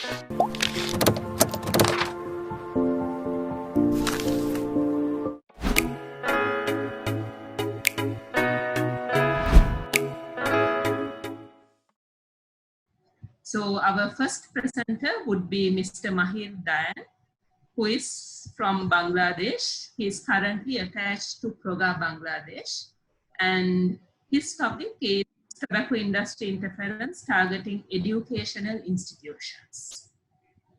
So our first presenter would be Mr. Mahir Dayan, who is from Bangladesh. He is currently attached to Proga Bangladesh, and his topic is tobacco industry interference targeting educational institutions.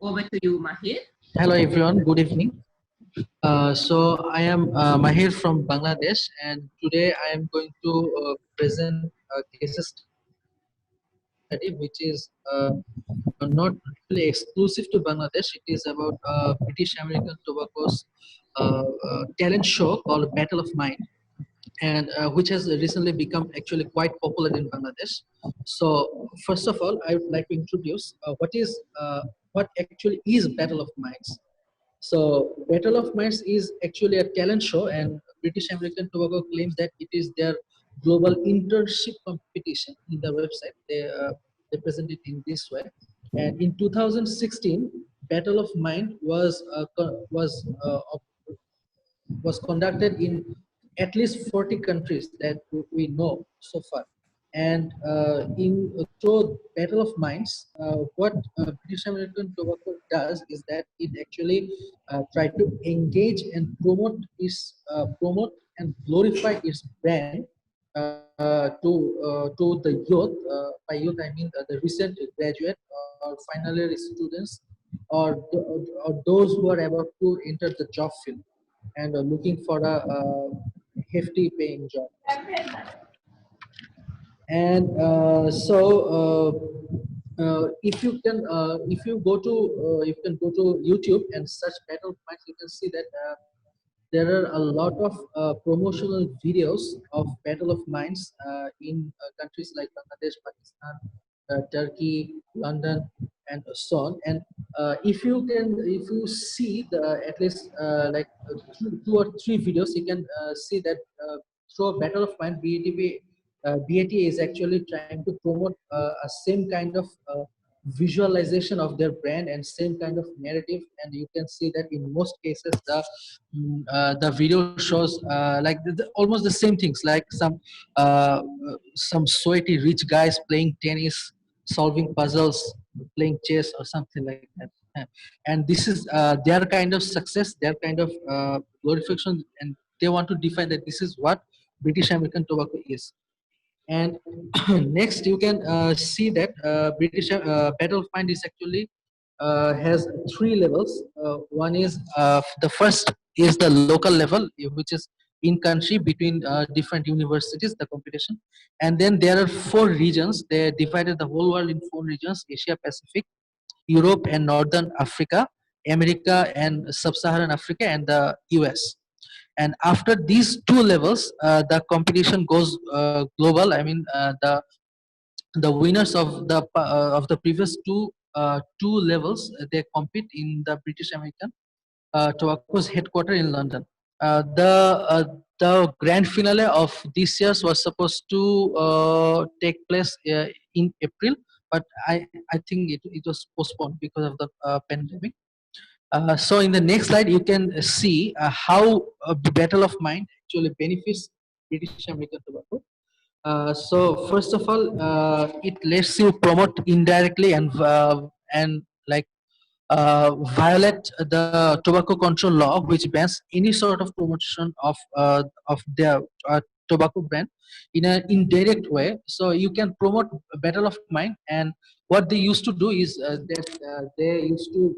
Over to you, Mahir. Hello everyone, good evening. So I am Mahir from Bangladesh, and today I am going to present a case study which is not really exclusive to Bangladesh. It is about British American Tobacco's talent show called Battle of Mind, and which has recently become actually quite popular in Bangladesh. So first of all, I would like to introduce what actually is Battle of Minds. So Battle of Minds is actually a talent show, and British American Tobacco claims that it is their global internship competition. In the website, they present it in this way. And in 2016, Battle of Mind was conducted in at least 40 countries that we know so far. And through Battle of Minds, what British American Tobacco does is that it actually try to engage and promote and glorify its brand to the youth. By youth, I mean the recent graduate or final year students, or those who are about to enter the job field and looking for a hefty paying job. And if you go to YouTube and search Battle of Minds, you can see that there are a lot of promotional videos of Battle of Minds in countries like Bangladesh, Pakistan, Turkey, London, and so on. And if you see at least two or three videos, you can see that through Battle of Mind, BAT is actually trying to promote a same kind of visualization of their brand and same kind of narrative. And you can see that in most cases the video shows like almost the same things, like some sweaty rich guys playing tennis, solving puzzles, playing chess, or something like that. And this is their kind of success, their kind of glorification, and they want to define that this is what British American Tobacco is. And next, you can see that British Battle of Mind is actually has three levels. One is the first is the local level, which is in country between different universities, the competition. And then there are four regions. They divided the whole world in four regions: Asia Pacific, Europe and Northern Africa, America and Sub-Saharan Africa, and the US. And after these two levels, the competition goes global. I mean, the winners of the previous two levels, they compete in the British American Tobacco's headquarters in London. The grand finale of this year was supposed to take place in April, but I think it was postponed because of the pandemic. So in the next slide, you can see how the Battle of Mind actually benefits British American Tobacco. So first of all, it lets you promote indirectly and like violate the tobacco control law, which bans any sort of promotion of their tobacco brand in an indirect way. So you can promote Battle of Mind, and what they used to do is that they used to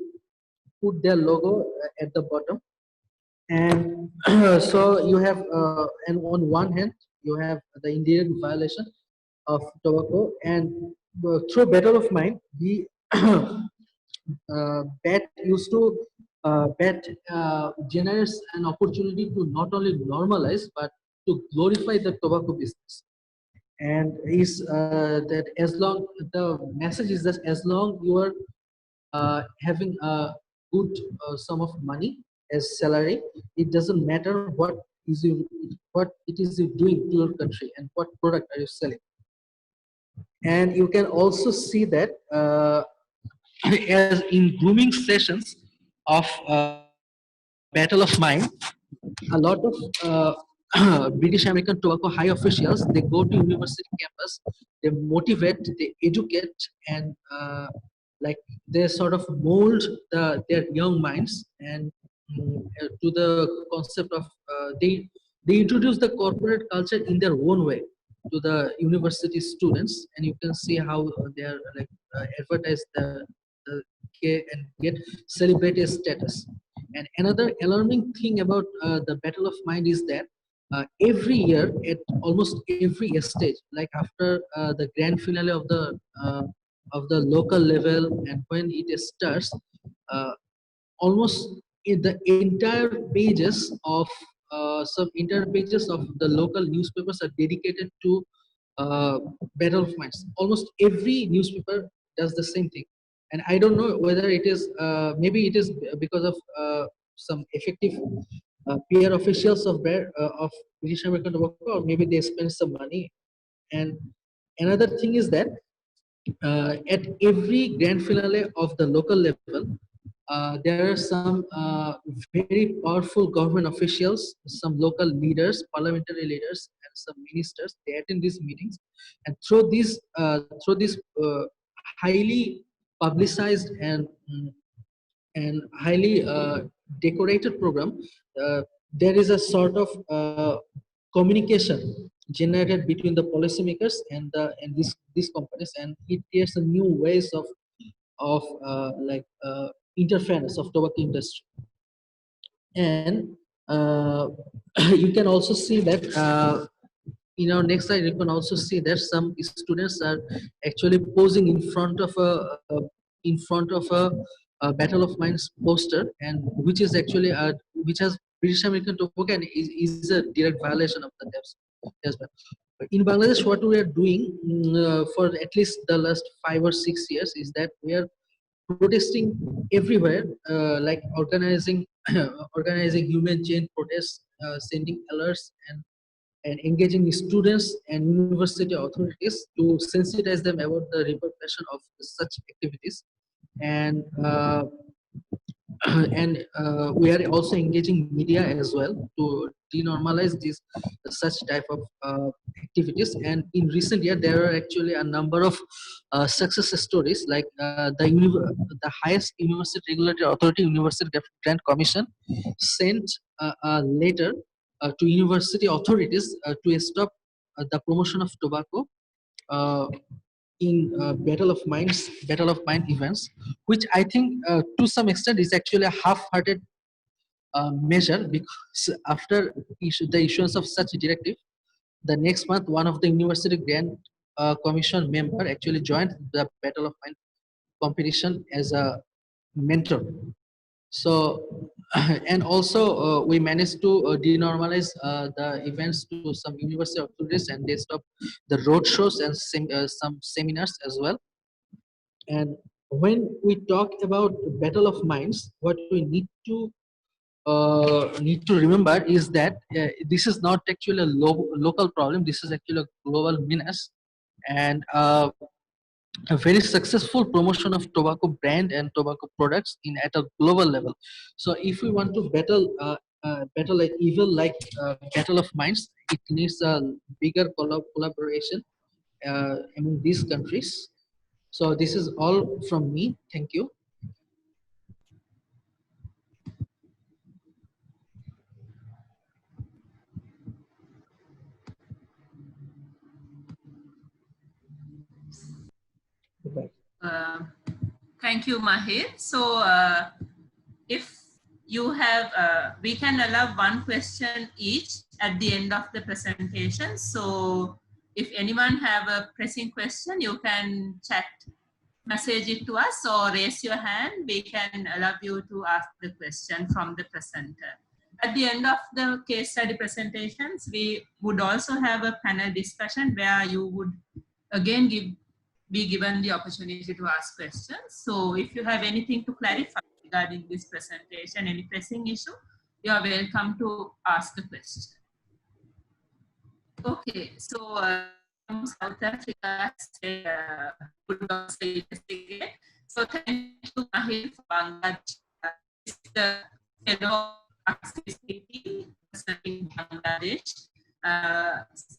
put their logo at the bottom, and so you have and on one hand you have the indirect violation of tobacco, and through Battle of Mind, we BAT used to BAT generates an opportunity to not only normalize but to glorify the tobacco business. And is that as long the message is that as long you are having a good sum of money as salary, it doesn't matter what it is you doing to your country and what product are you selling. And you can also see that as in grooming sessions of Battle of Mind, a lot of British American tobacco high officials, they go to university campus, they motivate, they educate, and like they sort of mold their young minds and to the concept of they introduce the corporate culture in their own way to the university students, and you can see how they are like advertise the and get celebrity status. And another alarming thing about the Battle of Mind is that every year at almost every stage, like after the grand finale of the local level, and when it starts, uh, almost in the entire pages of some entire pages of the local newspapers are dedicated to Battle of Minds. Almost every newspaper does the same thing, and I don't know whether it is maybe it is because of some effective PR officials of British American Tobacco, or maybe they spend some money. And another thing is that at every grand finale of the local level, there are some very powerful government officials, some local leaders, parliamentary leaders, and some ministers. They attend these meetings, and through this highly publicized and highly decorated program, there is a sort of communication generated between the policymakers and these companies, and it creates a new ways of interference of tobacco industry. And you can also see that in our next slide, you can also see that some students are actually posing in front of a Battle of Minds poster, and which is actually which has British American tobacco and is a direct violation of the TEPS. In Bangladesh, what we are doing for at least the last 5 or 6 years is that we are protesting everywhere, like organizing organizing human chain protests, sending alerts, and engaging students and university authorities to sensitize them about the repercussion of such activities. And we are also engaging media as well to denormalize this such type of activities. And in recent year, there are actually a number of success stories, like the highest university regulatory authority, University Grant Commission, sent a letter to university authorities to stop the promotion of tobacco in Battle of Mind events, which I think to some extent is actually a half-hearted measure, because after the issuance of such a directive, the next month one of the University Grant Commission member actually joined the Battle of Mind competition as a mentor. So, and also we managed to denormalize the events to some university authorities, and they stopped the road shows and some seminars as well. And when we talk about Battle of Minds, what we need to remember is that this is not actually a local problem. This is actually a global menace, and a very successful promotion of tobacco brand and tobacco products at a global level. So if we want to battle like evil like Battle of Minds, it needs a bigger collaboration among these countries. So this is all from me. Thank you. Thank you, Mahir. So if you have, we can allow one question each at the end of the presentation. So if anyone have a pressing question, you can chat, message it to us, or raise your hand. We can allow you to ask the question from the presenter. At the end of the case study presentations, we would also have a panel discussion where you would again be given the opportunity to ask questions. So if you have anything to clarify regarding this presentation, any pressing issue, you are welcome to ask a question. Okay, so from South Africa, would also investigate. So thank you, Mahir, for Bangladesh. The fellow CCT in Bangladesh.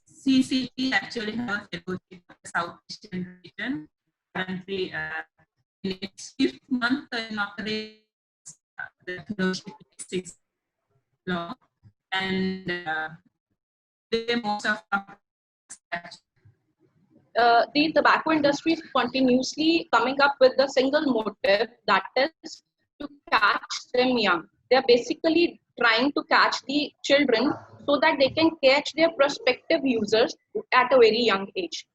CCT actually have a fellowship in the South Asian region. Currently, in its 5th month in operation, the fellowship is 6 long, and most of the tobacco industry is continuously coming up with the single motive, that is to catch them young. They are basically trying to catch the children so that they can catch their prospective users at a very young age.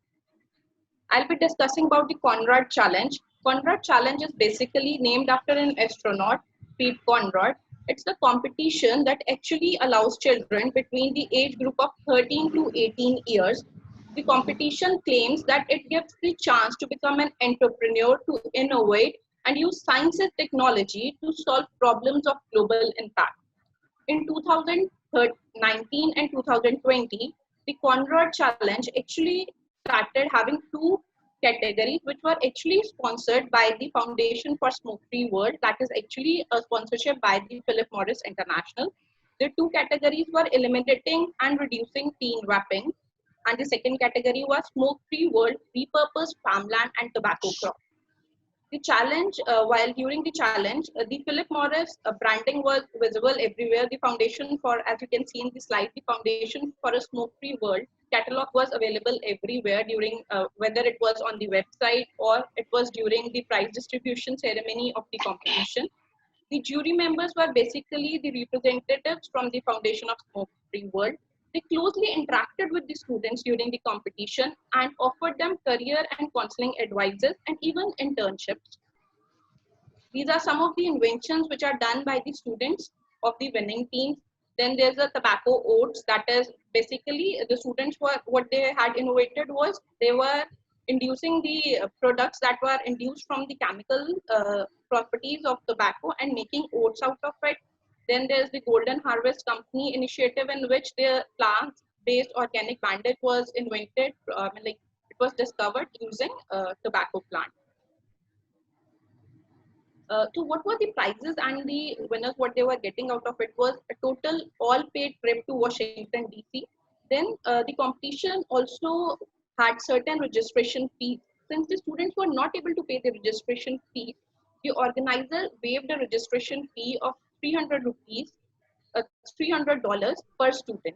I'll be discussing about the Conrad Challenge. Conrad Challenge is basically named after an astronaut, Pete Conrad. It's the competition that actually allows children between the age group of 13 to 18 years. The competition claims that it gives the chance to become an entrepreneur, to innovate and use science and technology to solve problems of global impact. In 2019 and 2020, the Conrad Challenge actually started having 2 categories which were actually sponsored by the Foundation for Smoke-Free World. That is actually a sponsorship by the Philip Morris International. The 2 categories were eliminating and reducing teen vaping, and the second category was Smoke-Free World, repurposed farmland and tobacco crop. The challenge, while during the challenge, the Philip Morris branding was visible everywhere. The foundation for, as you can see in the slide, the foundation for a smoke-free world catalog was available everywhere during, whether it was on the website or it was during the prize distribution ceremony of the competition. The jury members were basically the representatives from the foundation of smoke-free world. They closely interacted with the students during the competition and offered them career and counseling advices and even internships. These are some of the inventions which are done by the students of the winning teams. Then there's a tobacco oats, that is basically the students were, what they had innovated was they were inducing the products that were induced from the chemical properties of tobacco and making oats out of it. Then there's the Golden Harvest Company initiative, in which the plant-based organic bandage was invented, it was discovered using tobacco plant. So what were the prizes and the winners, what they were getting out of it was a total all-paid trip to Washington, D.C. Then the competition also had certain registration fees. Since the students were not able to pay the registration fee, the organizer waived a registration fee of $300 per student.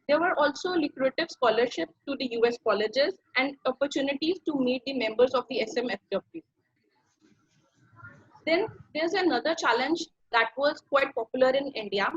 There were also lucrative scholarships to the US colleges and opportunities to meet the members of the SMFW. Then there's another challenge that was quite popular in India.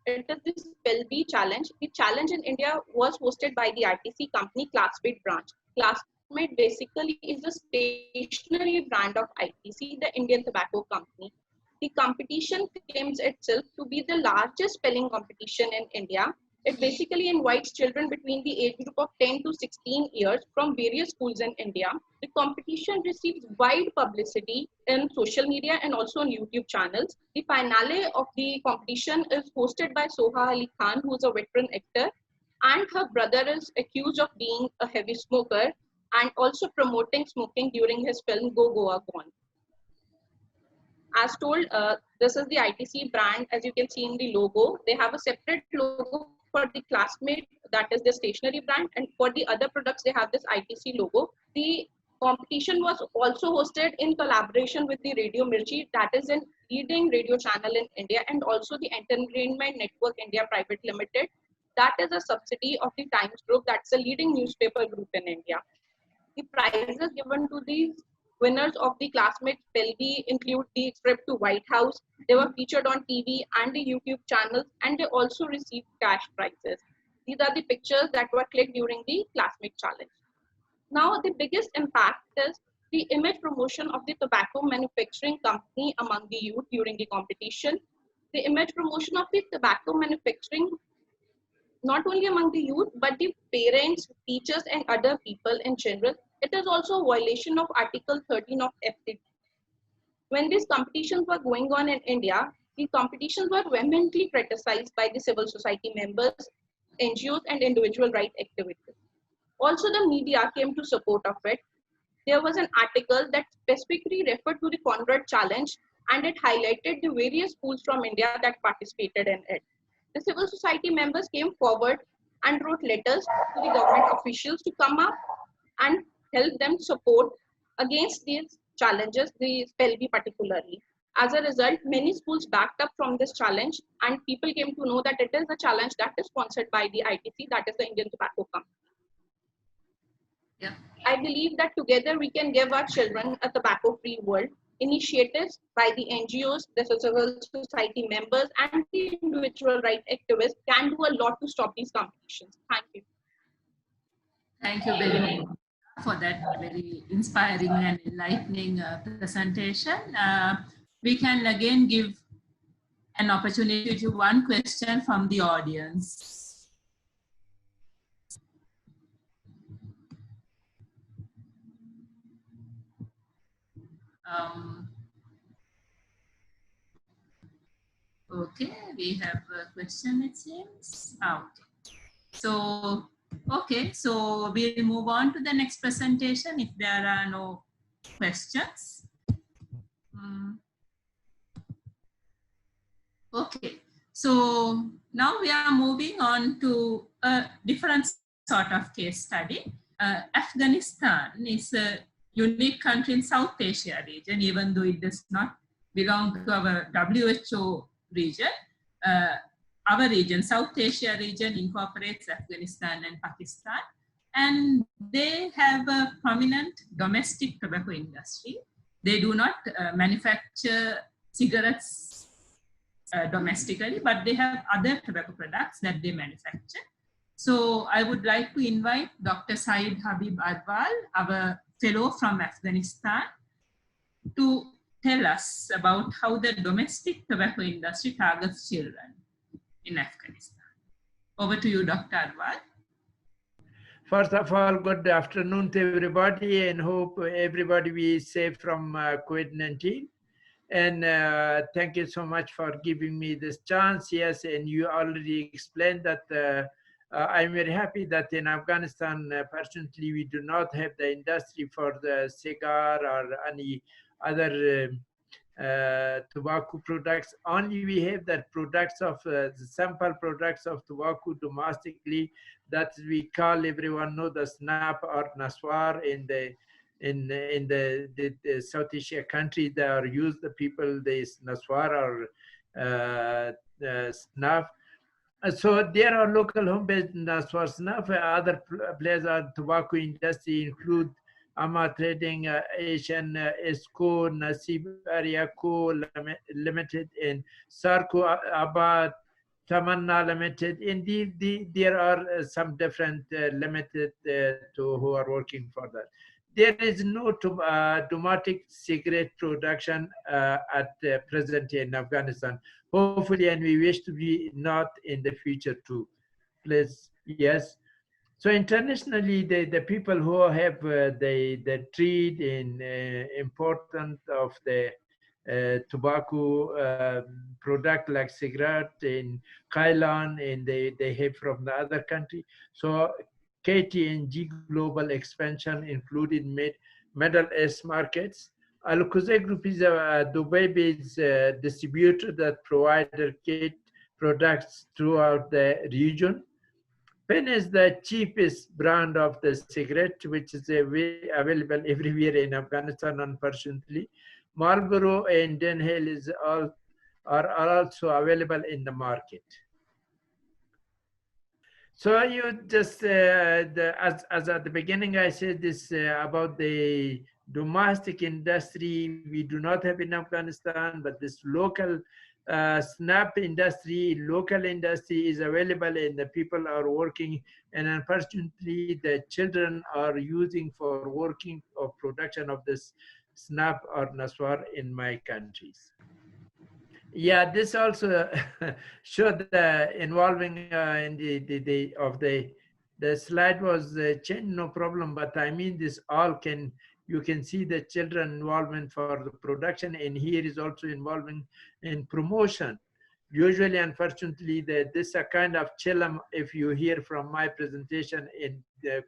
It is the Spell-B challenge. The challenge in India was hosted by the RTC company Classmate branch. Classmate basically is a stationary brand of ITC, the Indian Tobacco Company. The competition claims itself to be the largest spelling competition in India. It basically invites children between the age group of 10 to 16 years from various schools in India. The competition receives wide publicity in social media and also on YouTube channels. The finale of the competition is hosted by Soha Ali Khan, who is a veteran actor, and her brother is accused of being a heavy smoker and also promoting smoking during his film Go Goa Gone. As told, this is the ITC brand. As you can see in the logo, they have a separate logo for the Classmate, that is the stationery brand, and for the other products they have this ITC logo. The competition was also hosted in collaboration with the Radio Mirchi, that is a leading radio channel in India, and also the Entertainment Network India Private Limited, that is a subsidiary of the Times Group, that's a leading newspaper group in India. The prizes given to the winners of the Classmate Spell-B include the trip to White House. They were featured on TV and the YouTube channels, and they also received cash prizes. These are the pictures that were clicked during the Classmate challenge. Now, the biggest impact is the image promotion of the tobacco manufacturing company among the youth during the competition. The image promotion of the tobacco manufacturing not only among the youth, but the parents, teachers, and other people in general. It is also a violation of Article 13 of FCT. When these competitions were going on in India, the competitions were vehemently criticized by the civil society members, NGOs, and individual rights activists. Also, the media came to support of it. there was an article that specifically referred to the Conrad Challenge, and it highlighted the various schools from India that participated in it. The civil society members came forward and wrote letters to the government officials to come up and help them support against these challenges, the spell bee particularly. As a result, many schools backed up from this challenge, and people came to know that it is a challenge that is sponsored by the ITC, that is the Indian Tobacco Company. Yeah. I believe that together we can give our children a tobacco-free world. Initiatives by the NGOs, the civil society members, and the individual right activists can do a lot to stop these competitions. Thank you. Thank you very much for that very inspiring and enlightening presentation. We can again give an opportunity to one question from the audience. Okay, we have a question, it seems. Okay, so we'll move on to the next presentation if there are no questions. Okay, so now we are moving on to a different sort of case study. Afghanistan is a unique country in South Asia region, even though it does not belong to our WHO region. Our region, South Asia region, incorporates Afghanistan and Pakistan, and they have a prominent domestic tobacco industry. They do not manufacture cigarettes domestically, but they have other tobacco products that they manufacture. So I would like to invite Dr. Saeed Habib Arwal, our fellow from Afghanistan, to tell us about how the domestic tobacco industry targets children in Afghanistan. Over to you, Dr. Arwal. First of all, good afternoon to everybody, and hope everybody is safe from COVID-19. And thank you so much for giving me this chance. Yes, and you already explained that I'm very happy that in Afghanistan, fortunately, we do not have the industry for the cigar or any other tobacco products. Only we have the products of the sample products of tobacco domestically that we call, everyone know, the snap or naswar in the South Asia country. They are used, the people, they naswar or snap. So there are local home-based naswar snap. Other players are tobacco industry include Ama Trading, Asian, ESCO, Nasib Area Co Limited, and SARC Abad, Tamanna Limited. Indeed, there are some different limited who are working for that. There is no domestic cigarette production at present in Afghanistan. Hopefully, and we wish to be not in the future too. Please, yes. So internationally, the people who have the trade in important of the tobacco product like cigarette in Thailand, and they have from the other country. So KT&G Global Expansion included Middle East markets. Al-Khuzay Group is a Dubai-based distributor that provided kit products throughout the region. Pen is the cheapest brand of the cigarette, which is available everywhere in Afghanistan, unfortunately. Marlboro and Dunhill are also available in the market. So you just, as at the beginning, I said this about the domestic industry, we do not have in Afghanistan, but this local snap industry, local industry is available, and the people are working, and unfortunately the children are using for working of production of this snap or naswar in my countries. Yeah, this also showed the involving in the slide was changed, no problem, but I mean this all can, you can see the children involvement for the production, and here is also involving in promotion. Usually, unfortunately, this is a kind of chillum. If you hear from my presentation in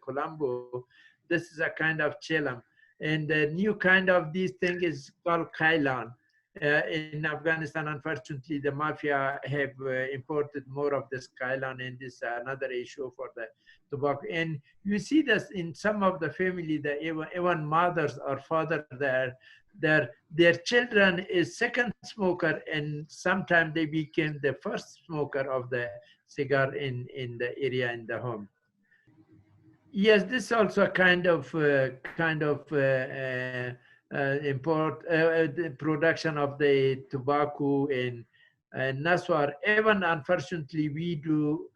Colombo, this is a kind of chillum. And the new kind of this thing is called kailan. In Afghanistan, unfortunately, the mafia have imported more of this kailan, and this is another issue for the tobacco. And you see this in some of the family, that even mothers or father, their children is second smoker, and sometimes they became the first smoker of the cigar in the area, in the home. Yes, this is also a kind of the production of the tobacco in Naswar. Even unfortunately, we do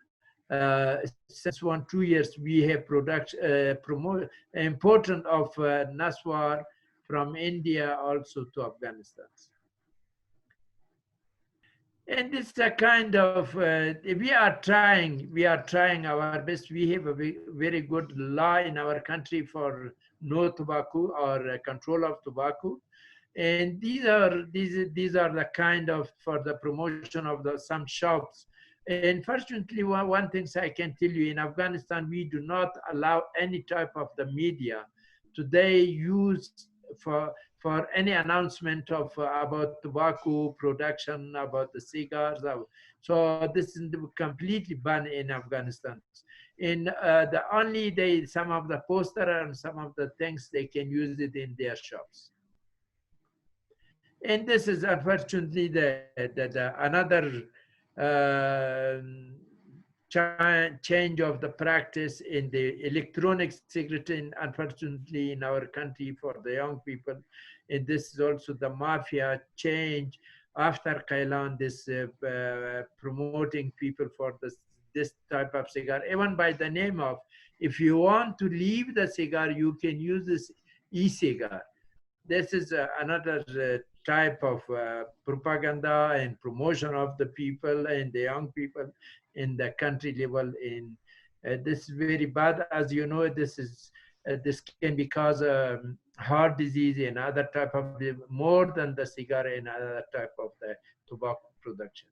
since 1-2 years we have important of Naswar from India also to Afghanistan. And it's a kind of, we are trying our best. We have a very good law in our country for no tobacco or control of tobacco. And these are the kind of, for the promotion of some shops. And fortunately, one thing I can tell you, in Afghanistan, we do not allow any type of the media today use for any announcement of about tobacco production, about the cigars. So this is completely banned in Afghanistan. In some of the poster and some of the things, they can use it in their shops. And this is unfortunately another change of the practice in the electronic cigarette, unfortunately, in our country for the young people. And this is also the mafia change after Kailan, this promoting people for this type of cigar, even by the name of, if you want to leave the cigar, you can use this e-cigar. This is another type of propaganda and promotion of the people and the young people in the country level. In this is very bad, as you know. This can be cause heart disease and other type of more than the cigar and other type of the tobacco production.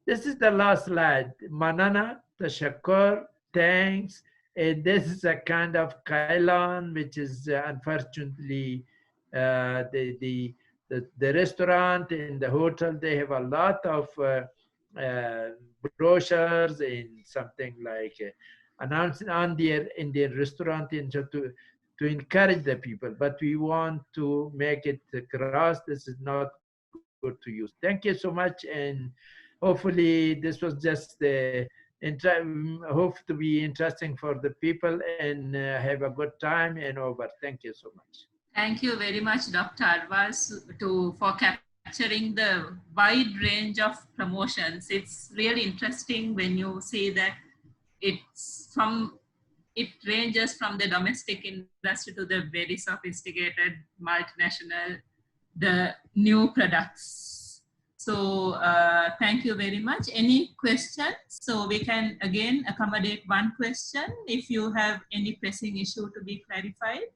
This is the last slide. Manana, Tashakkur, thanks. And this is a kind of Kailan, which is unfortunately the restaurant and the hotel. They have a lot of brochures and something like announcing on in their restaurant to encourage the people. But we want to make it cross. This is not good to use. Thank you so much, and hopefully this was just hope to be interesting for the people, and have a good time and over. Thank you so much. Thank you very much, Dr. Arvas, for capturing the wide range of promotions. It's really interesting when you say that it ranges from the domestic industry to the very sophisticated multinational, the new products. So thank you very much. Any questions? So we can again accommodate one question if you have any pressing issue to be clarified.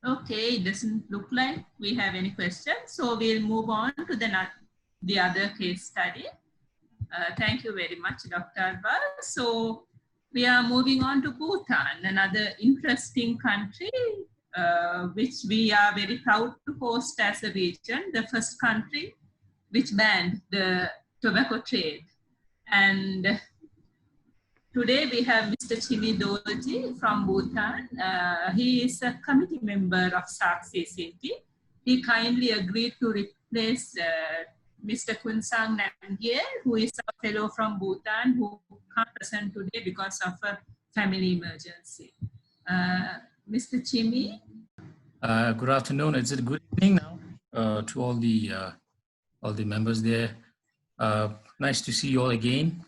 Okay, it doesn't look like we have any questions. So we'll move on to the other case study. Thank you very much, Dr. Arvas. So we are moving on to Bhutan, another interesting country, which we are very proud to host as a region, the first country which banned the tobacco trade. And today we have Mr. Chimi Dorji from Bhutan. He is a committee member of SARC CCT. He kindly agreed to replace Mr. Kunsang Namgyel, who is a fellow from Bhutan who can't present today because of a family emergency. Mr. Chimi. Good afternoon. It's a good evening now to all the members there. Nice to see you all again.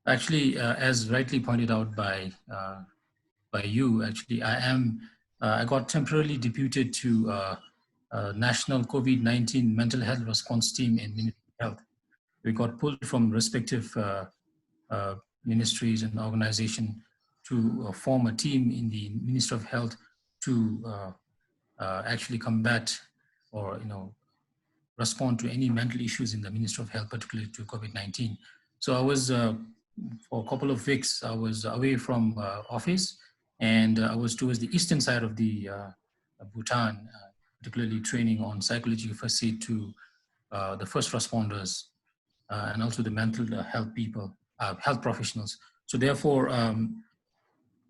Actually, as rightly pointed out by you, actually, I got temporarily deputed to National COVID-19 Mental Health Response Team in Ministry of Health. We got pulled from respective ministries and organizations to form a team in the Ministry of Health to actually combat or respond to any mental issues in the Ministry of Health, particularly to COVID-19. So I was, for a couple of weeks, I was away from office, and I was towards the eastern side of the Bhutan, particularly training on psychological first aid to the first responders and also the mental health people, health professionals. So therefore,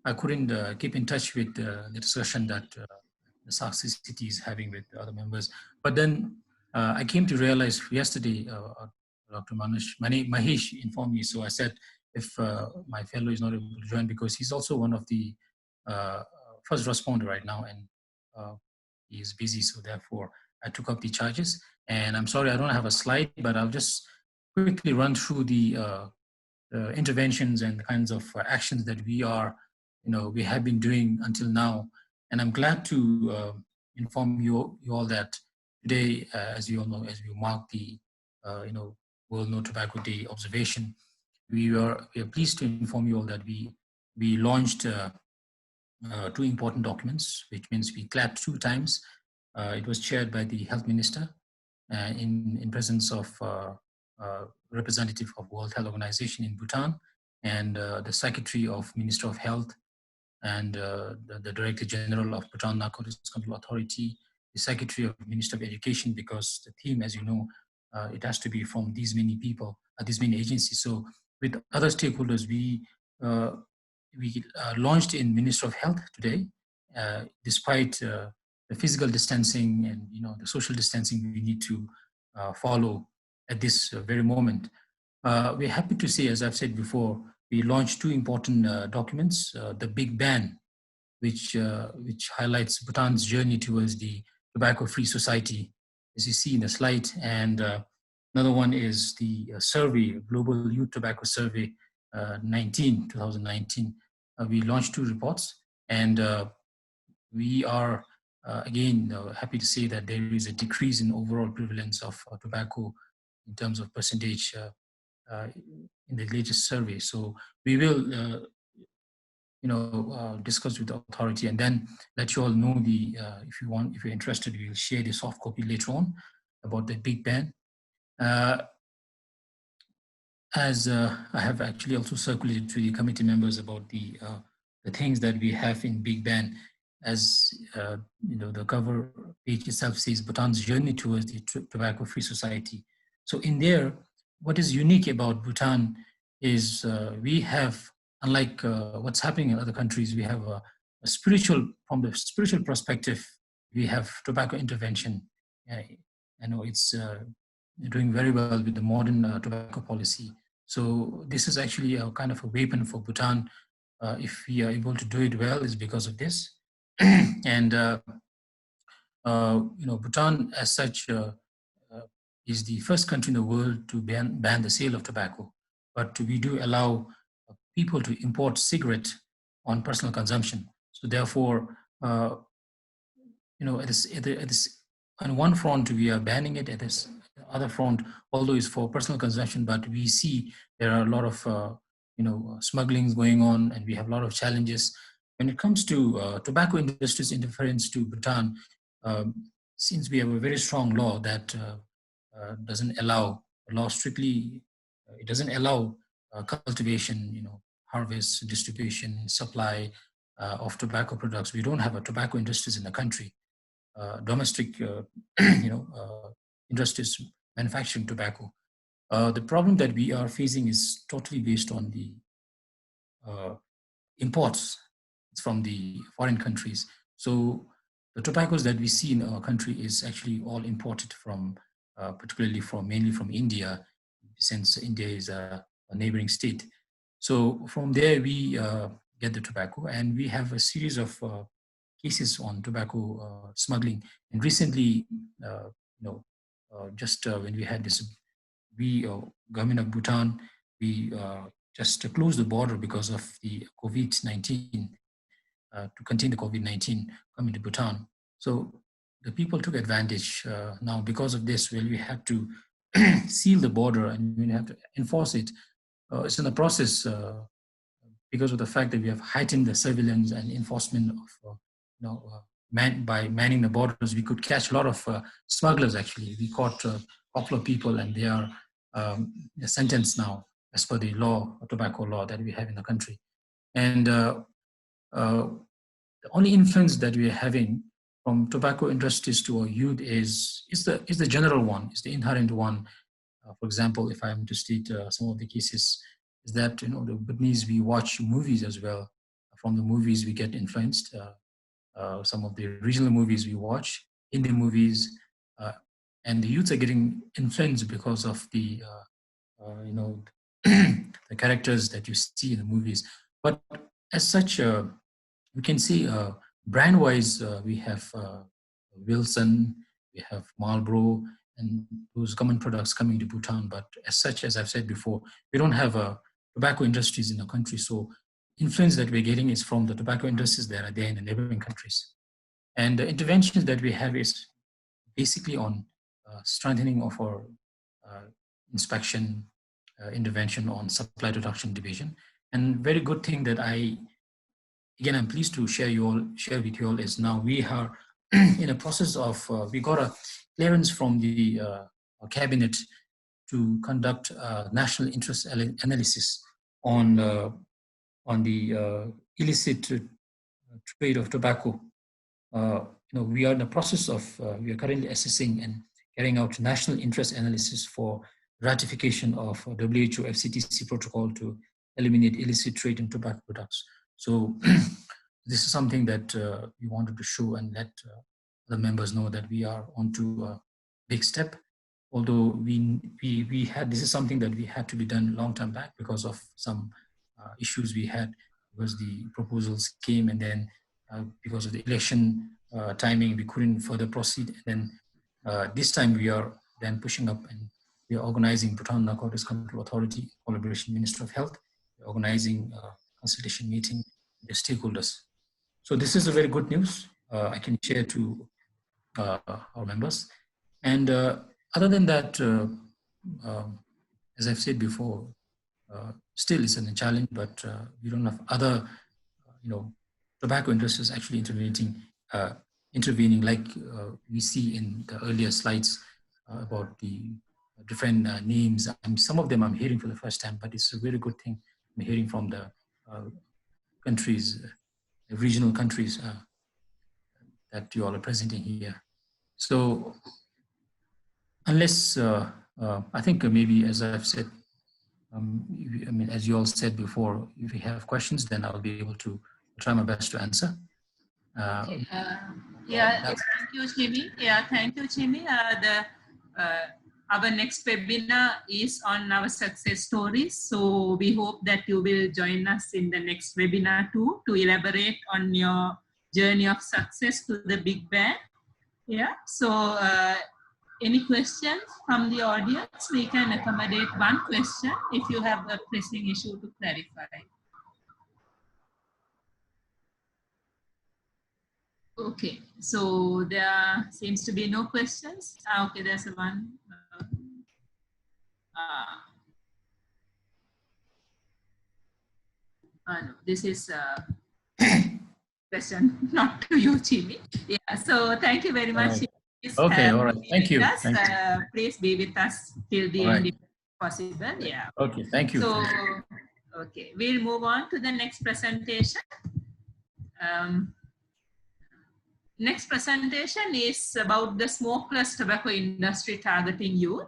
I couldn't keep in touch with the discussion that the SARC CCT is having with other members. But then I came to realize yesterday, Dr. Mahesh informed me. So I said, if my fellow is not able to join, because he's also one of the first responder right now, and he is busy. So therefore, I took up the charges. And I'm sorry, I don't have a slide, but I'll just quickly run through the interventions and the kinds of actions that we have been doing until now. And I'm glad to inform you all that today, as you all know, as we mark the World No Tobacco Day observation, we are pleased to inform you all that we launched 2 important documents, which means we clapped 2 times. It was chaired by the Health Minister in presence of representative of World Health Organization in Bhutan, and the Secretary of Ministry of Health, and the Director General of Bhutan Narcotics Control Authority, the Secretary of Ministry of Education, because the theme, as you know, it has to be from these many people, these many agencies. So with other stakeholders, we launched in Ministry of Health today, despite the physical distancing and the social distancing we need to follow at this very moment. We're happy to say, as I've said before, we launched 2 important documents, the Big Ban, which highlights Bhutan's journey towards the tobacco-free society, as you see in the slide. And another one is the survey, Global Youth Tobacco Survey 2019. We launched 2 reports, and we are again happy to say that there is a decrease in overall prevalence of tobacco in terms of percentage in the latest survey. So we will discuss with the authority, and then let you all know the if you're interested, we will share the soft copy later on about the Big Ban. As I have actually also circulated to the committee members about the things that we have in Big Ban. As the cover page itself says, Bhutan's journey towards the tobacco-free society. So in there, what is unique about Bhutan is we have, unlike what's happening in other countries, we have a spiritual, from the spiritual perspective, we have tobacco intervention. I know it's doing very well with the modern tobacco policy. So this is actually a kind of a weapon for Bhutan. If we are able to do it well, is because of this. And Bhutan as such is the first country in the world to ban the sale of tobacco, but we do allow people to import cigarette on personal consumption. So therefore, on one front we are banning it, at this other front, although it's for personal consumption, but we see there are a lot of smugglings going on, and we have a lot of challenges. When it comes to tobacco industry's interference to Bhutan, since we have a very strong law that doesn't allow, it doesn't allow cultivation, harvest, distribution, supply of tobacco products. We don't have a tobacco industries in the country. Domestic, industries manufacturing tobacco. The problem that we are facing is totally based on the imports from the foreign countries. So the tobaccos that we see in our country is actually all imported from, particularly mainly from India, since India is a neighboring state. So from there we get the tobacco, and we have a series of cases on tobacco smuggling. And recently, just when we had this, government of Bhutan, we just closed the border because of the COVID-19, to contain the COVID-19 coming to Bhutan. So the people took advantage. Now, because of this, we have to seal the border, and we have to enforce it. It's in the process because of the fact that we have heightened the surveillance and enforcement of by manning the borders, we could catch a lot of smugglers. Actually, we caught a couple of people, and they are sentenced now as per the law, tobacco law that we have in the country. And the only influence that we are having from tobacco industries to our youth is the general one, is the inherent one. For example, if I am to state some of the cases, is that the Burmese, we watch movies as well. From the movies, we get influenced. Some of the regional movies we watch, Indian movies, and the youths are getting influenced because of the the characters that you see in the movies. But as such, we can see brand-wise, we have Wilson, we have Marlboro, and those common products coming to Bhutan. But as such, as I've said before, we don't have tobacco industries in the country. So influence that we're getting is from the tobacco industries that are there in the neighboring countries. And the interventions that we have is basically on strengthening of our inspection, intervention on supply reduction division. And very good thing that I'm pleased to share with you all is now we are in a process of, we got a clearance from the cabinet to conduct national interest analysis on the illicit trade of tobacco. We are in the process of, we are currently assessing and carrying out national interest analysis for ratification of WHO FCTC protocol to eliminate illicit trade in tobacco products. So this is something that we wanted to show and let the members know that we are onto a big step. Although we had, this is something that we had to be done a long time back because of some issues we had, because the proposals came and then because of the election timing, we couldn't further proceed. And then this time we are then pushing up and we are organizing Bhutan Narcotics Control Authority, collaboration Minister of Health, we're organizing a consultation meeting with the stakeholders. So this is a very good news I can share to our members. And other than that, as I've said before, still it's a challenge, but we don't have other, tobacco industries actually intervening like we see in the earlier slides about the different names. Some of them I'm hearing for the first time, but it's a very good thing I'm hearing from the countries, regional countries that you all are presenting here. So unless, I think maybe as I've said, as you all said before, if you have questions, then I'll be able to try my best to answer. Okay. Thank you, Jimmy. Yeah, thank you, Jimmy. Our next webinar is on our success stories. So we hope that you will join us in the next webinar too, to elaborate on your journey of success to the Big Bang. Yeah, so any questions from the audience? We can accommodate one question if you have a pressing issue to clarify. Okay, so there seems to be no questions. Okay, there's one. No, this is a question not to you, Jimmy. Yeah, so thank you very much. Okay, all right. Thank you. Please be with us till the end if possible. Yeah. Okay, thank you. So, okay, we'll move on to the next presentation. Next presentation is about the smokeless tobacco industry targeting youth.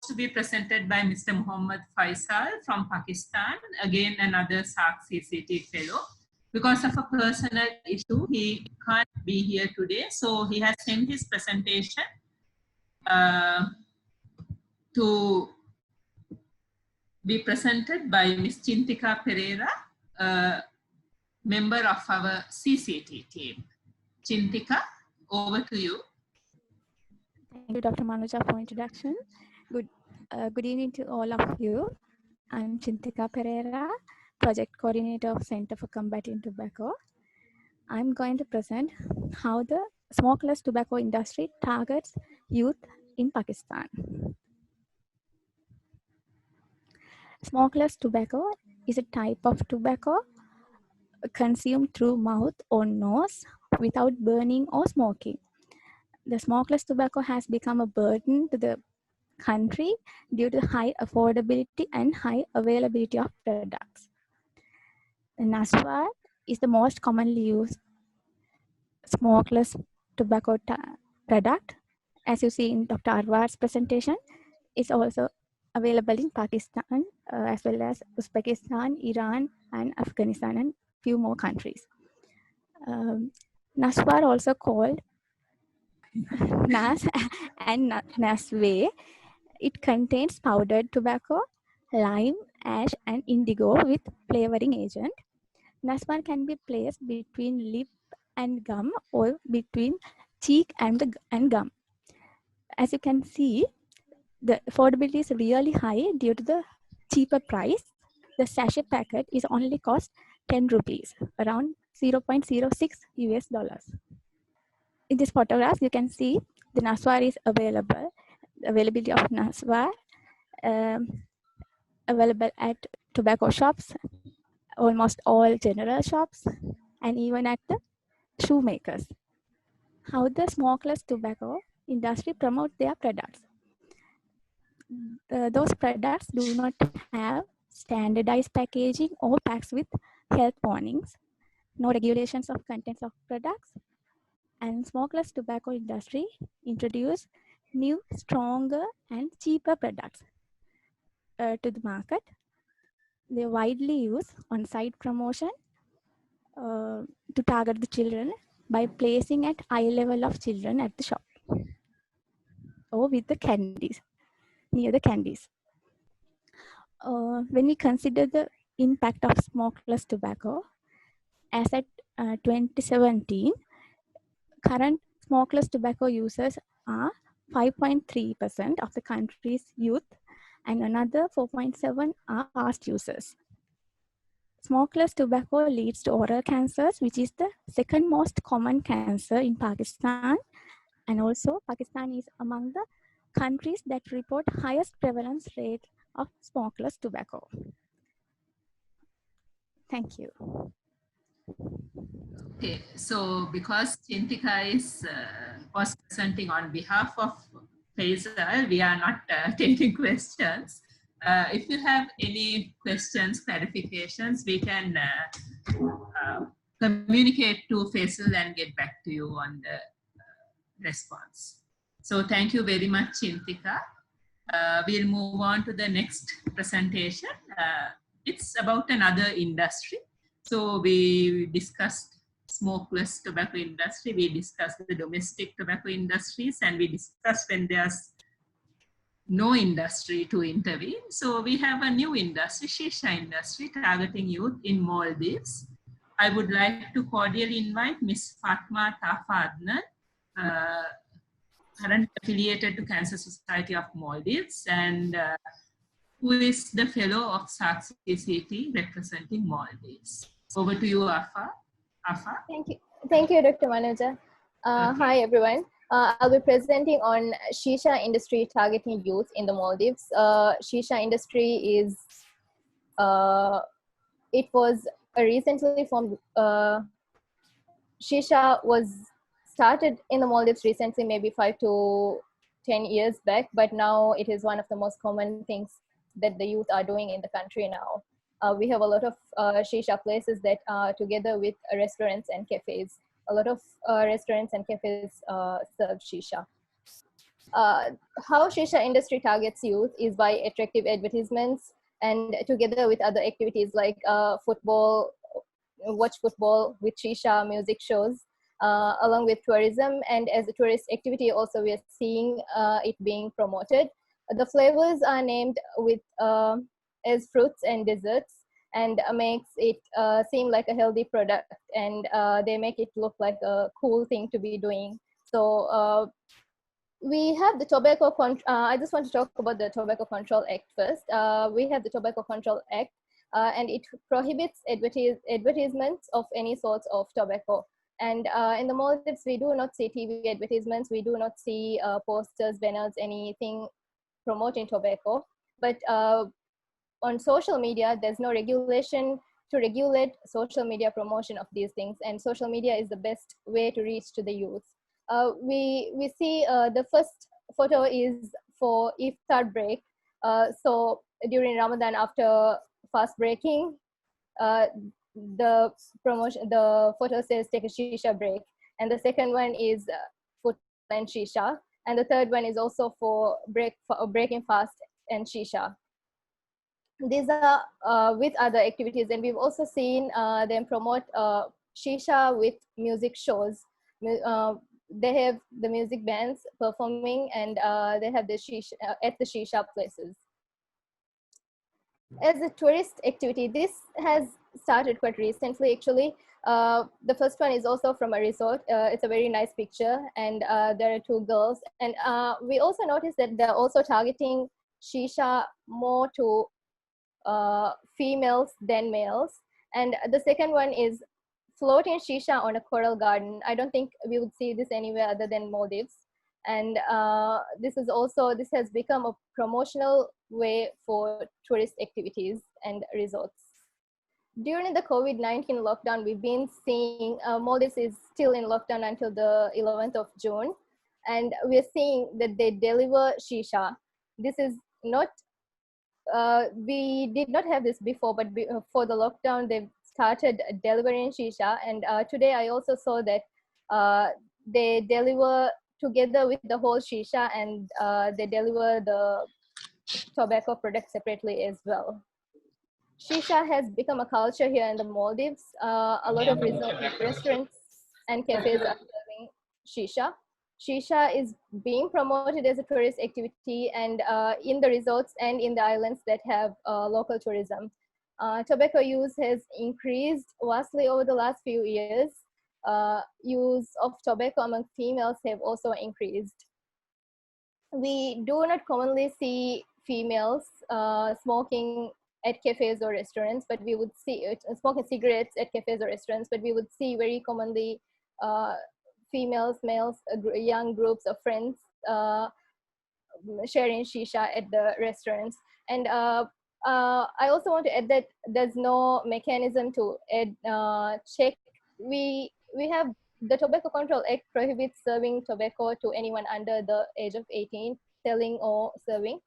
To be presented by Mr. Muhammad Faisal from Pakistan, again another SARC CCT fellow. Because of a personal issue, he can't be here today, so he has sent his presentation to be presented by Ms. Chintika Pereira, member of our CCT team. Chintika, over to you. Thank you, Dr. Manuja, for introduction. Good evening to all of you. I'm Chintika Pereira, Project Coordinator of Center for Combating Tobacco. I'm going to present how the smokeless tobacco industry targets youth in Pakistan. Smokeless tobacco is a type of tobacco consumed through mouth or nose without burning or smoking. The smokeless tobacco has become a burden to the country due to high affordability and high availability of products. The Naswar is the most commonly used smokeless tobacco product. As you see in Dr. Arwar's presentation, it's also available in Pakistan as well as Uzbekistan, Iran, and Afghanistan, and few more countries. Naswar, also called Nas and Naswe, it contains powdered tobacco, lime, ash, and indigo with flavoring agent. Naswar can be placed between lip and gum or between cheek and gum. As you can see, the affordability is really high due to the cheaper price. The sachet packet is only cost 10 rupees, around $0.06 US. In this photograph, you can see the Naswar is available. Availability of Naswar available at tobacco shops, almost all general shops, and even at the shoemakers. How the smokeless tobacco industry promote their products? Those products do not have standardized packaging or packs with health warnings, no regulations of contents of products, and smokeless tobacco industry introduce new, stronger, and cheaper products to the market. They widely use on-site promotion to target the children by placing at eye level of children at the shop or with the candies, near the candies. When we consider the impact of smokeless tobacco, as at 2017, current smokeless tobacco users are 5.3% of the country's youth, and another 4.7% are past users. Smokeless tobacco leads to oral cancers, which is the second most common cancer in Pakistan. And also, Pakistan is among the countries that report highest prevalence rate of smokeless tobacco. Thank you. Okay, so because Chintika was presenting on behalf of Faisal, we are not taking questions. If you have any questions, clarifications, we can communicate to Faisal and get back to you on the response. So thank you very much, Chintika. We'll move on to the next presentation. It's about another industry. So we discussed smokeless tobacco industry, we discussed the domestic tobacco industries, and we discussed when there's no industry to intervene. So we have a new industry, Shisha industry, targeting youth in Maldives. I would like to cordially invite Ms. Fatma Tafa Adnan, currently affiliated to Cancer Society of Maldives, and who is the fellow of SARC CCT representing Maldives. Over to you, Afa. Thank you, Dr. Manuja. Okay. Hi, everyone. I'll be presenting on Shisha industry targeting youth in the Maldives. Shisha industry is, it was a recently formed, Shisha was started in the Maldives recently, maybe 5 to 10 years back, but now it is one of the most common things that the youth are doing in the country now. We have a lot of Shisha places that are together with restaurants and cafes. A lot of restaurants and cafes serve Shisha. How Shisha industry targets youth is by attractive advertisements and together with other activities like football, watch football with Shisha music shows, along with tourism. And as a tourist activity also, we are seeing it being promoted. The flavors are named with as fruits and desserts, and makes it seem like a healthy product, and they make it look like a cool thing to be doing. So we have the Tobacco I just want to talk about the Tobacco Control Act first. We have the Tobacco Control Act, and it prohibits advertisements of any sorts of tobacco. And in the Maldives, we do not see TV advertisements, we do not see posters, banners, anything promoting tobacco. But on social media, there's no regulation to regulate social media promotion of these things, and social media is the best way to reach to the youth. We see the first photo is for iftar break. So during Ramadan, after fast breaking, the photo says take a shisha break, and the second one is football and shisha, and the third one is also for breaking fast and shisha. These are with other activities, and we've also seen them promote shisha with music shows. They have the music bands performing, and they have the shisha at the shisha places. As a tourist activity, this has started quite recently, actually. The first one is also from a resort. It's a very nice picture, and there are two girls. And we also noticed that they're also targeting shisha more to females than males. And the second one is floating shisha on a coral garden. I don't think we would see this anywhere other than Maldives. And this has become a promotional way for tourist activities and resorts. During the COVID-19 lockdown, we've been seeing Maldives is still in lockdown until the 11th of June. And we're seeing that they deliver shisha. This is not, we did not have this before, but for the lockdown, they've started delivering shisha. And today I also saw that they deliver together with the whole shisha, and they deliver the tobacco products separately as well. Shisha has become a culture here in the Maldives. A lot of restaurants and cafes are serving shisha. Shisha is being promoted as a tourist activity, and in the resorts and in the islands that have local tourism. Tobacco use has increased vastly over the last few years. Use of tobacco among females have also increased. We do not commonly see females smoking at cafes or restaurants, but we would see it smoking cigarettes at cafes or restaurants, but we would see very commonly females, males, young groups of friends sharing shisha at the restaurants. And I also want to add that there's no mechanism to check. We have the Tobacco Control Act prohibits serving tobacco to anyone under the age of 18, selling or serving.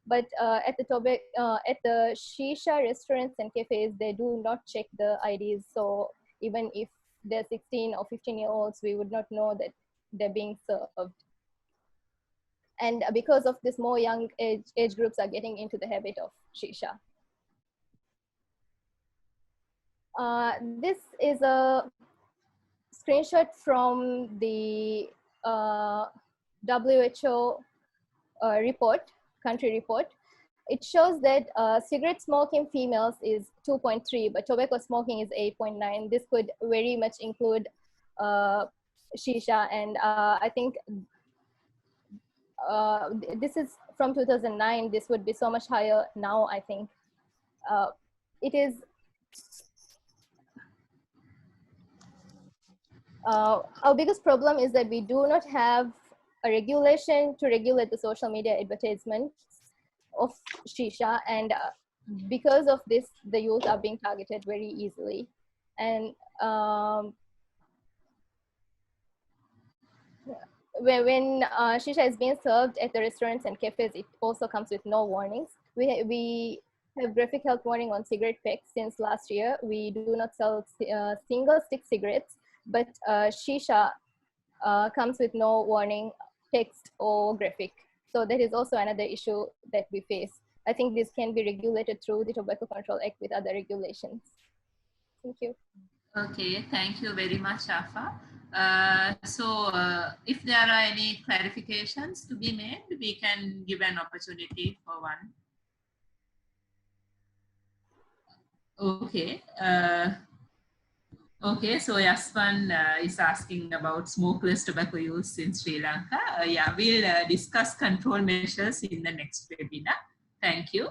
But at the shisha restaurants and cafes, they do not check the IDs. So even if they're 16 or 15-year-olds, we would not know that they're being served. And because of this, more young age groups are getting into the habit of shisha. This is a screenshot from the WHO report, country report. It shows that cigarette smoking females is 2.3, but tobacco smoking is 8.9. This could very much include shisha, and I think this is from 2009. This would be so much higher now, I think. It is our biggest problem is that we do not have a regulation to regulate the social media advertisements of shisha, and because of this, the youth are being targeted very easily. And when shisha is being served at the restaurants and cafes, it also comes with no warnings. We have graphic health warning on cigarette packs since last year. We do not sell single stick cigarettes, but shisha comes with no warning, text or graphic. So that is also another issue that we face. I think this can be regulated through the Tobacco Control Act with other regulations. Thank you. Okay, thank you very much, Afa. If there are any clarifications to be made, we can give an opportunity for one. Okay. Okay, so Yaswan is asking about smokeless tobacco use in Sri Lanka. Yeah, we'll discuss control measures in the next webinar. Thank you.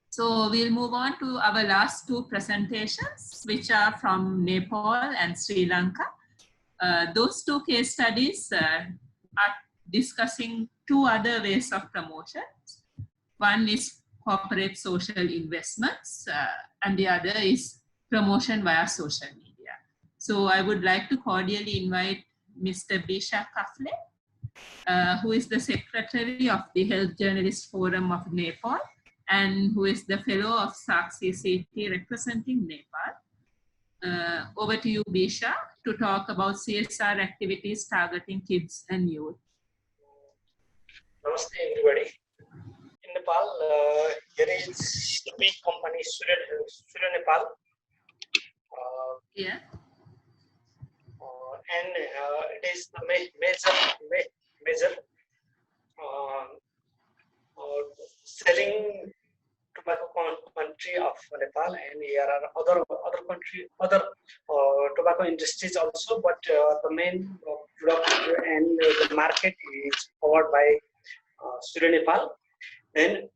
So we'll move on to our last two presentations, which are from Nepal and Sri Lanka. Those two case studies are discussing two other ways of promotion. One is corporate social investments, and the other is promotion via social media. So I would like to cordially invite Mr. Bisha Kafle, who is the Secretary of the Health Journalist Forum of Nepal and who is the Fellow of SARC CCT representing Nepal. Over to you, Bisha, to talk about CSR activities targeting kids and youth. Namaste, everybody. In Nepal, there is a big company, Surya Nepal. Yeah. And it is the major selling tobacco country of Nepal, and there are other tobacco industries also, but the main product and the market is covered by Surya Nepal. Then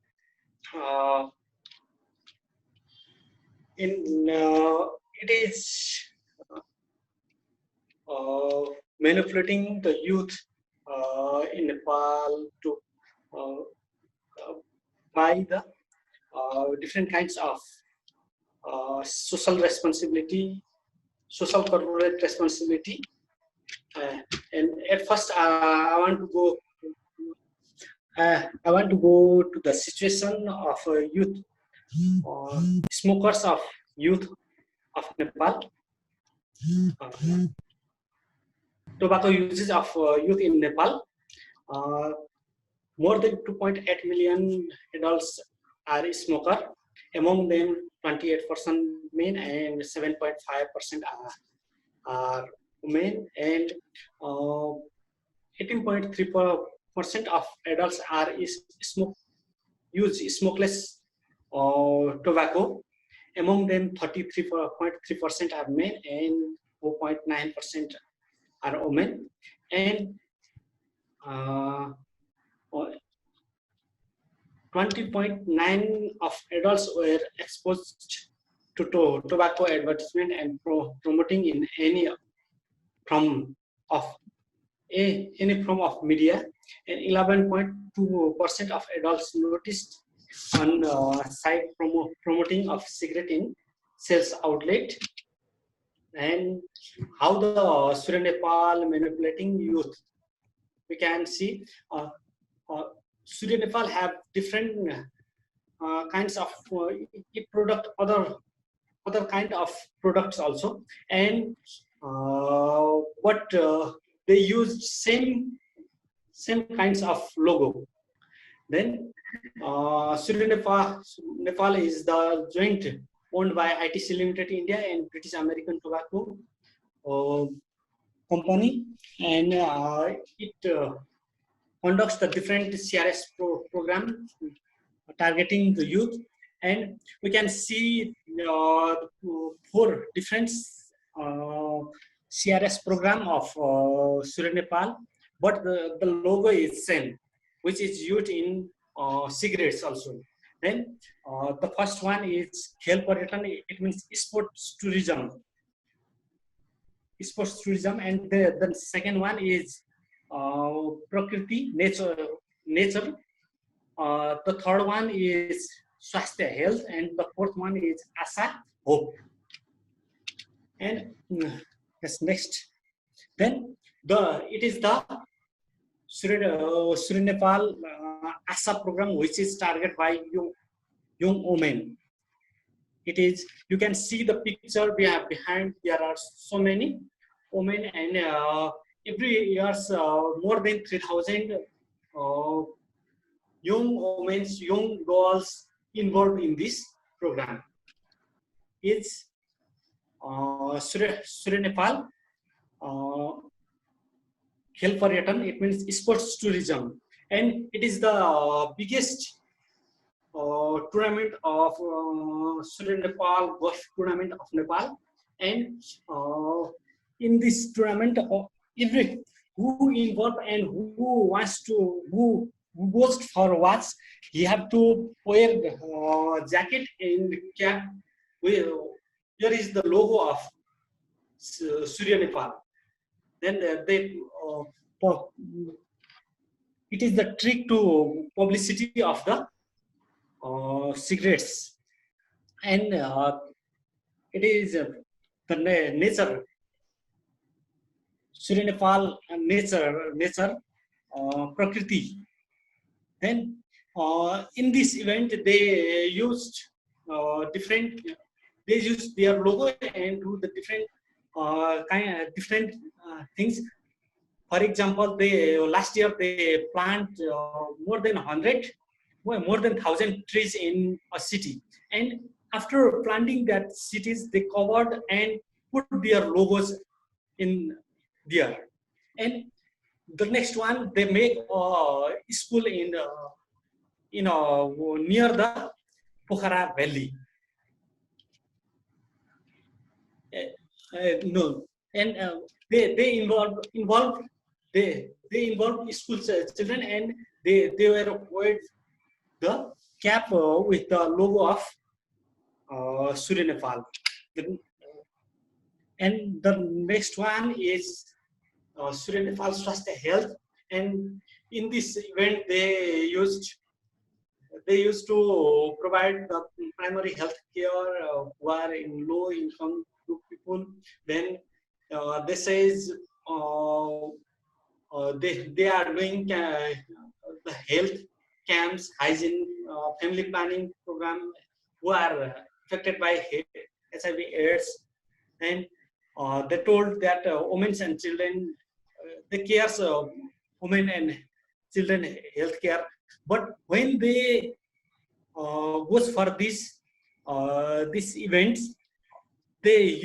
it is manipulating the youth in Nepal to buy the different kinds of social responsibility, social corporate responsibility. And at first, I want to go to the situation of youth, smokers of youth of Nepal, tobacco usage of youth in Nepal. More than 2.8 million adults are smoker. Among them, 28% men and 7.5% are women, and 18.3% of adults are use smokeless tobacco. Among them, 33.3% are men and 4.9% are women, and 20.9% of adults were exposed to tobacco advertisement and promoting in any form of media, and 11.2% of adults noticed on site promoting of cigarette in sales outlet. And how the Surya Nepal manipulating youth, we can see Surya Nepal have different kinds of product, other kind of products also, and they use same kinds of logo. Then Surya Nepal is the joint owned by ITC Limited India and British American Tobacco Company, and it conducts the different CRS program targeting the youth. And we can see 4 different CRS program of Surya Nepal, but the logo is same, which is used in cigarettes also. Then the first one is Khel Pariyatan, it means sports tourism, and the second one is Prakriti, nature. The third one is Swasthya, health, and the fourth one is Asa, hope. And yes, next. Then it is the Surya Nepal Asa program, which is targeted by young women. It is, you can see the picture we have behind. There are so many women, and every year more than 3,000 young women, young girls involved in this program. It's Surya Nepal Khel Pariyatan, it means sports tourism, and it is the biggest tournament of Surya Nepal, golf tournament of Nepal. And in this tournament, every who involved and who wants to, who goes for watch, he have to wear jacket and cap. Here is the logo of Surya Nepal. Then it is the trick to publicity of the cigarettes, and it is the nature, Surya Nepal nature, Prakriti. Then in this event, they used different. They used their logo and do the different things. For example, last year they plant more than 1,000 trees in a city, and after planting that cities, they covered and put their logos in there. And the next one, they make a school in near the Pokhara Valley. No, and they involve school children, and they were with the cap with the logo of Surya Nepal. And the next one is Surya Nepal Swasthya Health, and in this event they used to provide the primary health care who are in low income group people. Then they says they are doing the health camps, hygiene, family planning program who are affected by HIV/AIDS, and they told that women and children, they cares women and children health care. But when they goes for these events, they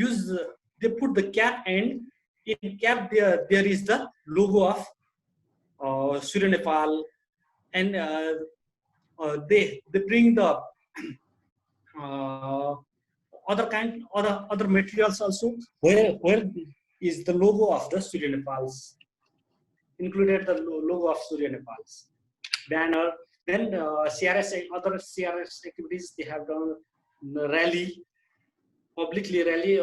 put the cap, and in cap there is the logo of Surya Nepal, and they bring the other materials also where is the logo of the Surya Nepal's, included the logo of Surya Nepal's banner. Then other CRS activities, they have done rally, publicly rally,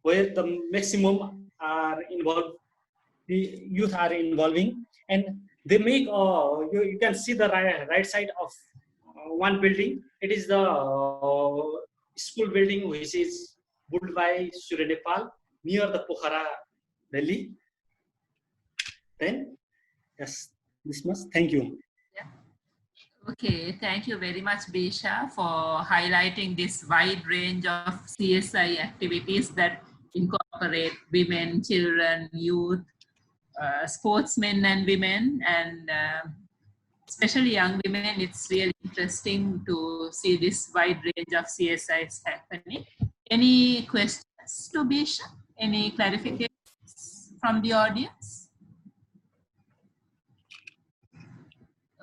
where the maximum are involved, the youth are involving, and they make you can see the right side of one building. It is the school building which is built by Surya Nepal near the Pokhara Valley. Then yes, this much. Thank you. Okay, thank you very much, Bisha, for highlighting this wide range of CSI activities that incorporate women, children, youth, sportsmen and women, and especially young women. It's really interesting to see this wide range of CSIs happening. Any questions to Bisha? Any clarifications from the audience?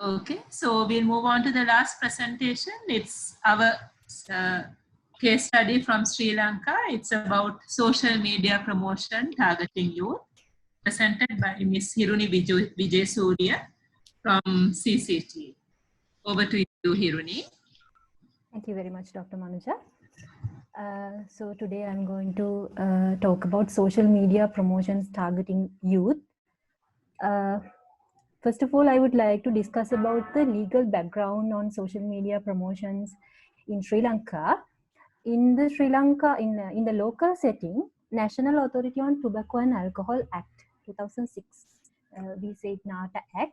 Okay, so we'll move on to the last presentation. It's our case study from Sri Lanka. It's about social media promotion targeting youth, presented by Ms. Hiruni Vijay Surya from CCT. Over to you, Hiruni. Thank you very much, Dr. Manuja. So today I'm going to talk about social media promotions targeting youth. First of all, I would like to discuss about the legal background on social media promotions in Sri Lanka. In the Sri Lanka, in the local setting, National Authority on Tobacco and Alcohol Act 2006, we say NATA Act,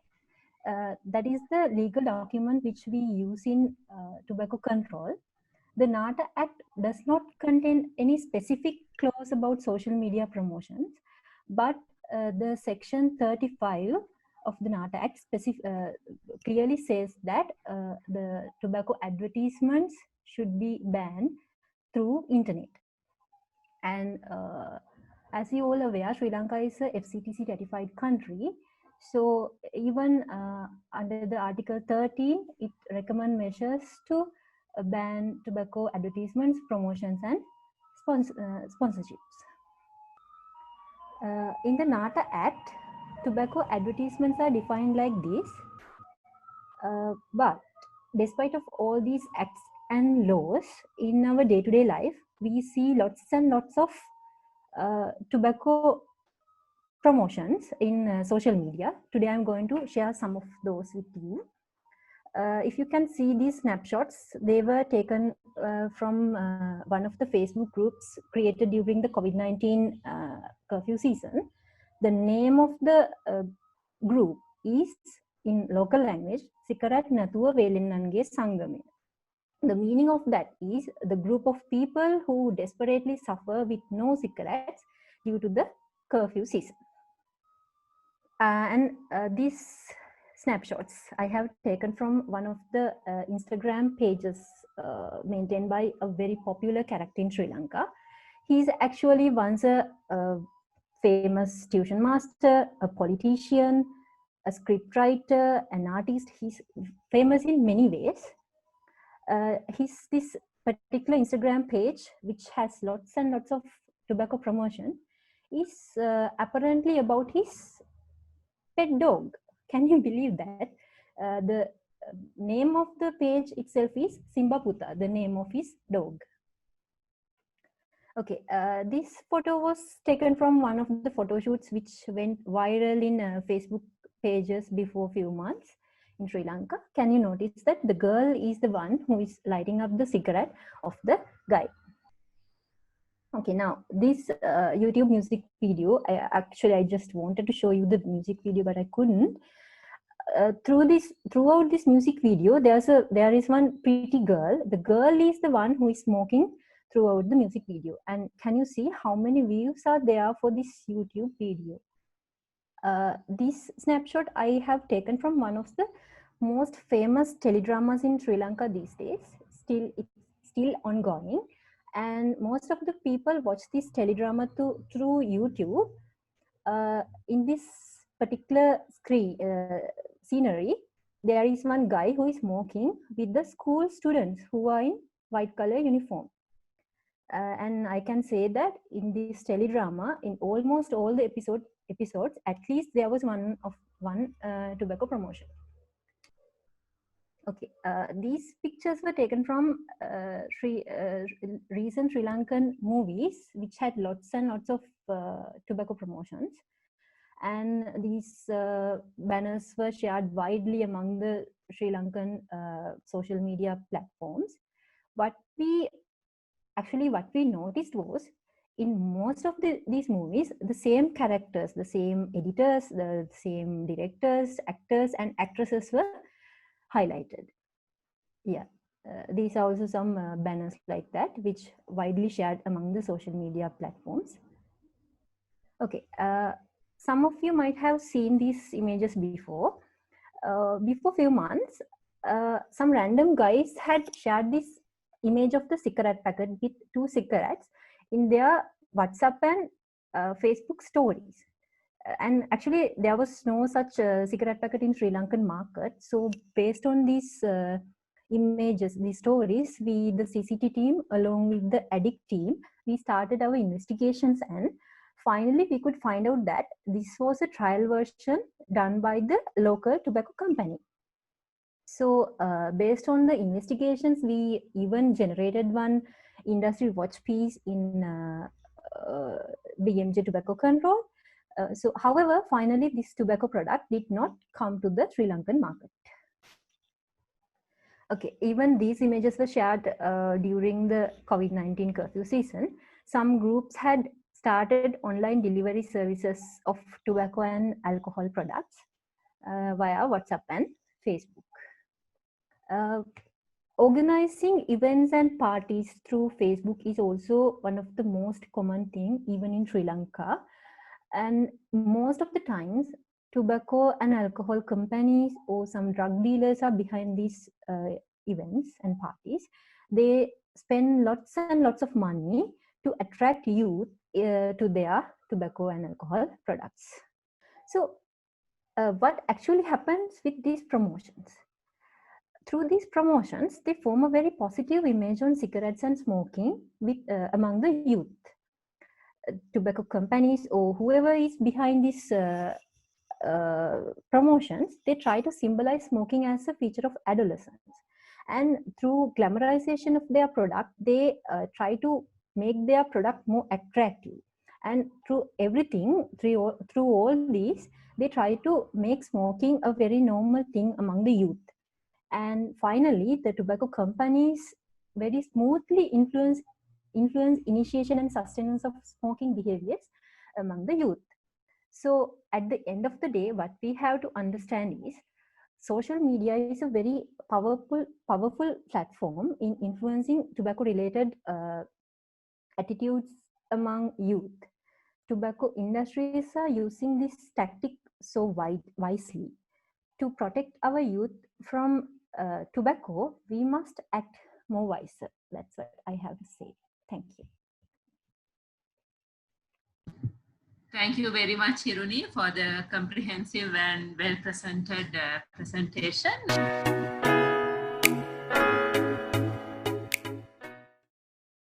that is the legal document which we use in tobacco control. The NATA Act does not contain any specific clause about social media promotions, but the section 35 of the NATA Act clearly says that the tobacco advertisements should be banned through internet. And as you all aware, Sri Lanka is a FCTC ratified country. So even under the Article 13, it recommends measures to ban tobacco advertisements, promotions, and sponsorships. In the NATA Act, tobacco advertisements are defined like this. But despite of all these acts and laws, in our day-to-day life, we see lots and lots of tobacco promotions in social media. Today I'm going to share some of those with you. If you can see these snapshots, they were taken from one of the Facebook groups created during the COVID-19 curfew season. The name of the group is, in local language, Sikarat Natuwa Velinnange Sangame. The meaning of that is the group of people who desperately suffer with no cigarettes due to the curfew season. These snapshots I have taken from one of the Instagram pages maintained by a very popular character in Sri Lanka. He's actually once a famous tuition master, a politician, a scriptwriter, an artist. He's famous in many ways. This particular Instagram page, which has lots and lots of tobacco promotion, is apparently about his pet dog. Can you believe that? The name of the page itself is Simba Puta, the name of his dog. Okay, this photo was taken from one of the photo shoots which went viral in Facebook pages before a few months in Sri Lanka. Can you notice that the girl is the one who is lighting up the cigarette of the guy? Okay, now this YouTube music video, I just wanted to show you the music video, but I couldn't. Throughout this music video, there is one pretty girl. The girl is the one who is smoking throughout the music video. And can you see how many views are there for this YouTube video? This snapshot I have taken from one of the most famous teledramas in Sri Lanka these days. It's still ongoing, and most of the people watch this teledrama through YouTube. In this particular scenery, there is one guy who is smoking with the school students who are in white color uniform. And I can say that in this teledrama, in almost all the episodes, at least there was one tobacco promotion. Okay, these pictures were taken from recent Sri Lankan movies, which had lots and lots of tobacco promotions. And these banners were shared widely among the Sri Lankan social media platforms. What we noticed was, in most of these movies, the same characters, the same editors, the same directors, actors and actresses were highlighted. Yeah, these are also some banners like that, which widely shared among the social media platforms. Okay, some of you might have seen these images before. Before a few months, some random guys had shared this image of the cigarette packet with 2 cigarettes in their WhatsApp and Facebook stories. And actually, there was no such cigarette packet in Sri Lankan market. So based on these images, these stories, the CCT team, along with the addict team, we started our investigations, and finally we could find out that this was a trial version done by the local tobacco company. So based on the investigations, we even generated one industry watch piece in BMJ Tobacco Control. However, finally, this tobacco product did not come to the Sri Lankan market. Okay, even these images were shared during the COVID-19 curfew season. Some groups had started online delivery services of tobacco and alcohol products via WhatsApp and Facebook. Organizing events and parties through Facebook is also one of the most common things, even in Sri Lanka. And most of the times, tobacco and alcohol companies or some drug dealers are behind these events and parties. They spend lots and lots of money to attract youth to their tobacco and alcohol products. So what actually happens with these promotions? Through these promotions, they form a very positive image on cigarettes and smoking among the youth. Tobacco companies or whoever is behind these promotions, they try to symbolize smoking as a feature of adolescence. And through glamorization of their product, they try to make their product more attractive. And through everything, through all these, they try to make smoking a very normal thing among the youth. And finally, the tobacco companies very smoothly influence initiation and sustenance of smoking behaviors among the youth. So at the end of the day, what we have to understand is social media is a very powerful platform in influencing tobacco related attitudes among youth. Tobacco industries are using this tactic so wisely. To protect our youth from tobacco, we must act more wiser. That's what I have to say. Thank you. Thank you very much, Hiruni, for the comprehensive and well-presented presentation.